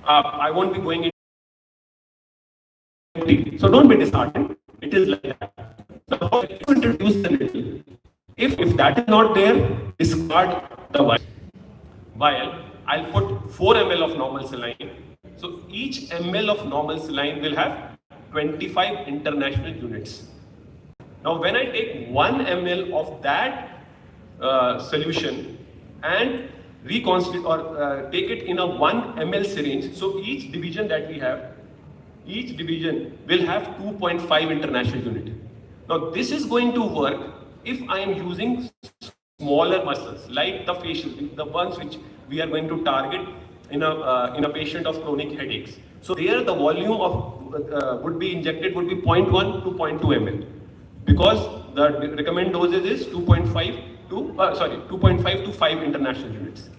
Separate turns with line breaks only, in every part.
I won't be going into. So don't be disheartened. It is like that. Now, how you introduce the needle? If that is not there, discard the vial. I'll put 4 ml of normal saline. So each ml of normal saline will have 25 international units. Now, when I take 1 ml of that solution and reconstitute or take it in a 1 ml syringe, so each division that we have, each division will have 2.5 international unit. Now, this is going to work if I am using smaller muscles like the facial, the ones which we are going to target in a patient of chronic headaches. So there the volume of would be injected would be 0.1 to 0.2 ml, because the recommended dosage is 2.5 to 5 international units.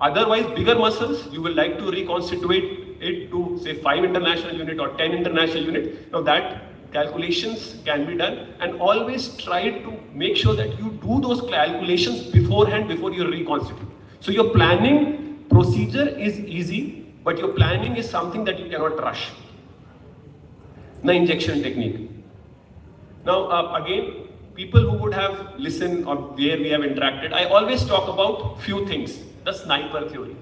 Otherwise, bigger muscles, you will like to reconstitute it to say 5 international unit or 10 international unit. Now that calculations can be done, and always try to make sure that you do those calculations beforehand before you reconstitute. So your planning procedure is easy, but your planning is something that you cannot rush. The injection technique. Now again, people who would have listened or where we have interacted, I always talk about few things. The sniper theory.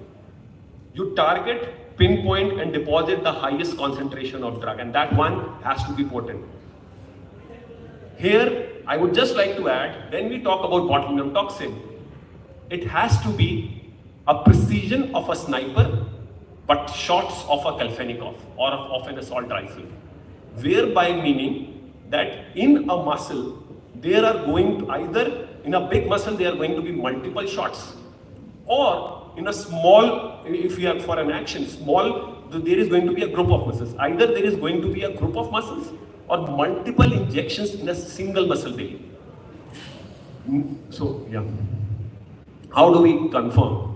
You target, pinpoint and deposit the highest concentration of drug, and that one has to be potent. Here, I would just like to add, when we talk about botulinum toxin, it has to be a precision of a sniper, but shots of a Kalashnikov or of an assault rifle. Whereby meaning that in a muscle, there are going to either, in a big muscle, there are going to be multiple shots, or in a small, if we are for an action, small, there is going to be a group of muscles. Either there is going to be a group of muscles or multiple injections in a single muscle daily. So, yeah. How do we confirm?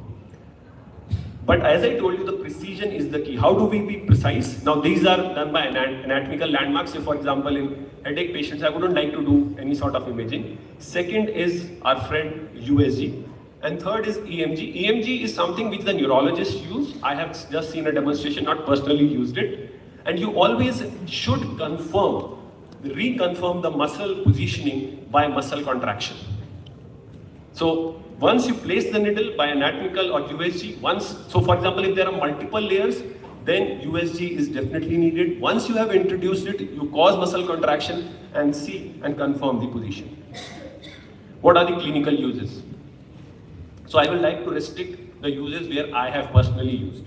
But as I told you, the precision is the key. How do we be precise? Now, these are done by anatomical landmarks. So, for example, in headache patients, I wouldn't like to do any sort of imaging. Second is our friend USG. And third is EMG. EMG is something which the neurologists use. I have just seen a demonstration, not personally used it. And you always should reconfirm the muscle positioning by muscle contraction. So once you place the needle by anatomical or USG, so for example, if there are multiple layers, then USG is definitely needed. Once you have introduced it, you cause muscle contraction and see and confirm the position. What are the clinical uses? So I would like to restrict the uses where I have personally used.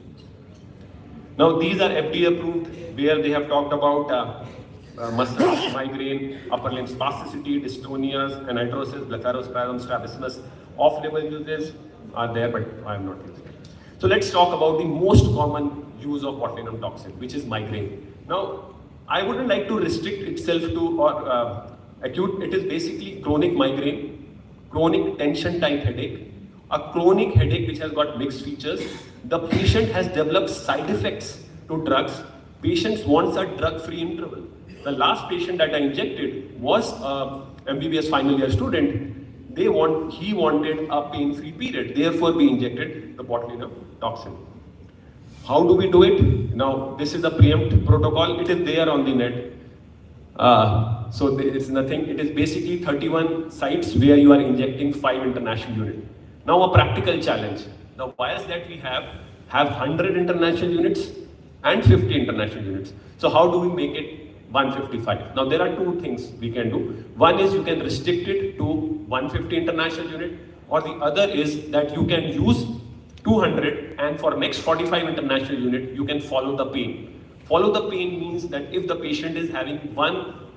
Now these are FDA approved, where they have talked about muscle, migraine, upper limb spasticity, dystonias, anhidrosis, blepharospasm, strabismus. Off-label uses are there, but I am not using it. So let's talk about the most common use of botulinum toxin, which is migraine. Now, I wouldn't like to restrict itself to acute. It is basically chronic migraine, chronic tension type headache, a chronic headache which has got mixed features. The patient has developed side effects to drugs. Patients wants a drug-free interval. The last patient that I injected was MBBS final year student. He wanted a pain-free period. Therefore, we injected the botulinum toxin. How do we do it? Now, this is the preempt protocol. It is there on the net. So it's nothing. It is basically 31 sites where you are injecting 5 international units. Now a practical challenge. The vials that we have 100 international units and 50 international units. So how do we make it 155? Now there are two things we can do. One is you can restrict it to 150 international unit, or the other is that you can use 200 and for next 45 international unit you can follow the pain. Follow the pain means that if the patient is having one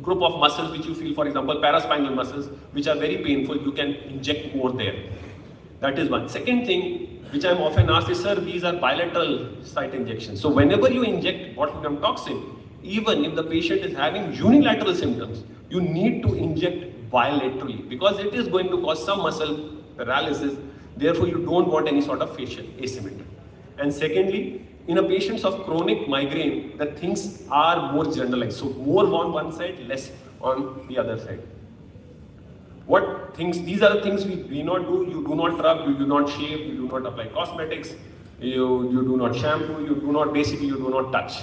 group of muscles which you feel, for example, paraspinal muscles, which are very painful, you can inject more there. That is one. Second thing, which I am often asked is, sir, these are bilateral site injections. So whenever you inject botulinum toxin, even if the patient is having unilateral symptoms, you need to inject bilaterally, because it is going to cause some muscle paralysis. Therefore, you don't want any sort of facial asymmetry. And secondly, in a patients of chronic migraine, the things are more generalized. So more on one side, less on the other side. What things, these are the things we do not do. You do not rub, you do not shave, you do not apply cosmetics. you do not shampoo, you do not touch.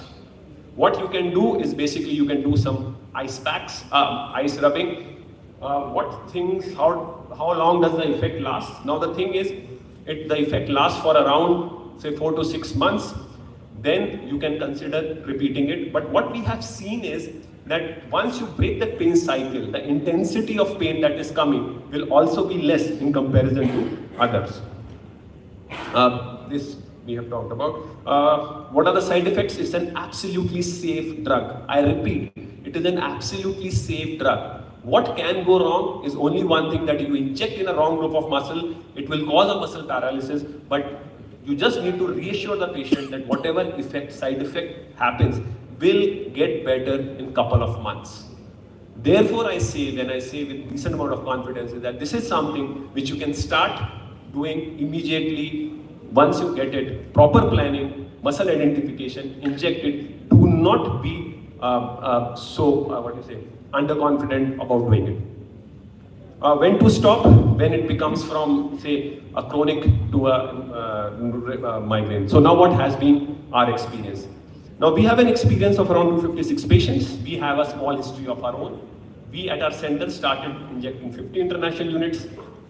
What you can do is basically you can do some ice packs, ice rubbing. How long does the effect last? Now the thing is, the effect lasts for around say 4 to 6 months. Then you can consider repeating it. But what we have seen is that once you break the pain cycle, the intensity of pain that is coming will also be less in comparison to others. This we have talked about. What are the side effects? It's an absolutely safe drug. I repeat, it is an absolutely safe drug. What can go wrong is only one thing, that you inject in a wrong group of muscle, it will cause a muscle paralysis, but you just need to reassure the patient that whatever side effect happens will get better in couple of months. Therefore, when I say with decent amount of confidence that this is something which you can start doing immediately once you get it. Proper planning, muscle identification, inject it. Do not be underconfident about doing it. When to stop? When it becomes from, say, a chronic to a migraine. So now what has been our experience? Now we have an experience of around 256 patients. We have a small history of our own. We at our center started injecting 50 international units.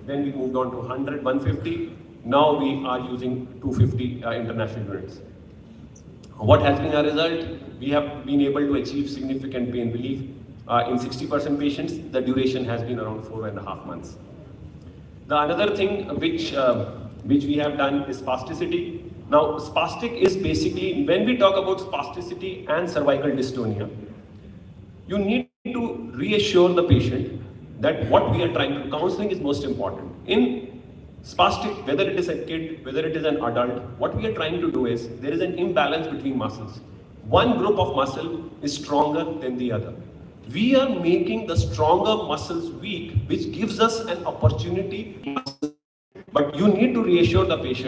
Then we moved on to 100, 150. Now we are using 250 international units. What has been our result? We have been able to achieve significant pain relief. In 60% patients, the duration has been around 4.5 months. The another thing which we have done is spasticity. Now, spastic is basically, when we talk about spasticity and cervical dystonia, you need to reassure the patient that what we are trying to, counseling is most important. In spastic, whether it is a kid, whether it is an adult, what we are trying to do is, there is an imbalance between muscles. One group of muscle is stronger than the other. We are making the stronger muscles weak, which gives us an opportunity. But you need to reassure the patient